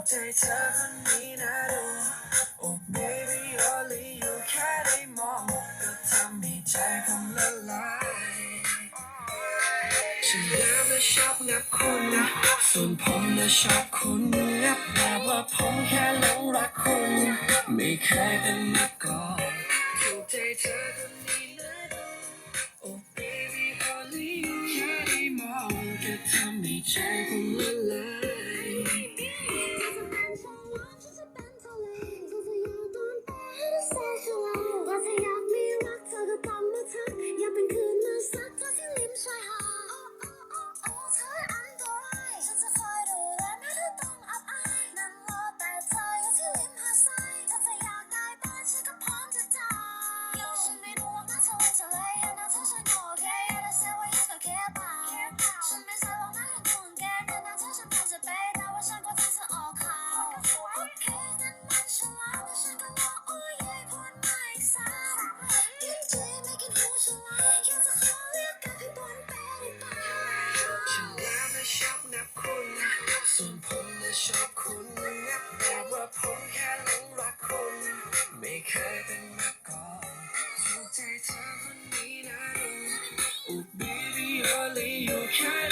ใจเธอคนนี้นะดูโอ้ baby only you แค่ได้มองก็ทำให้ใจผมละลายฉันแล้วไม่ชอบงับคุณนะส่วนผมน่ะชอบคุณงับแบบว่าผมแค่หลงรักคุณไม่เคยเป็นมาก่อนถูกใจเธอคนนี้นะดูโอ้ baby only you แค่ได้มองก็ทำให้ใจผมละลายอย่าเป็นคืนมือสักเธอที่ลิ้มชายหาดเธออันตรายฉันจะคอยดูแลไม่ได้ต้องอับอายนั่งรอแต่เธออยู่ที่ริมหาดทรายถ้าเธออยากได้บ้านฉันก็พร้อมจะจ่ายฉันไม่รู้ว่าน่าจะเล่นจะเล่นนะเธอฉันก็โอเคแต่เสียว่ายังก็แค่เปล่าฉันไม่ใช่ลองนั่งอยู่ตรงแกแต่นะเธอฉันพอจะไปแต่ว่าฉันก็ที่เธอออกข่าวโอเคนั่นมันฉลาดแต่ฉันก็รอโอ้ยพูดมาอีกซ้ำกินจีไม่กินหูฉลาดแค่จะขอเรียกกันให้บนเปได้ป่ะฉันแล้วไม่ชอบนับคุณส่วนผมน่ะชอบคุณนับแบบว่าผมแค่หลงรักคุณไม่เคยเป็นมาก่อนถูกใจเธอคนนี้นะดูโอ้ baby only you แค่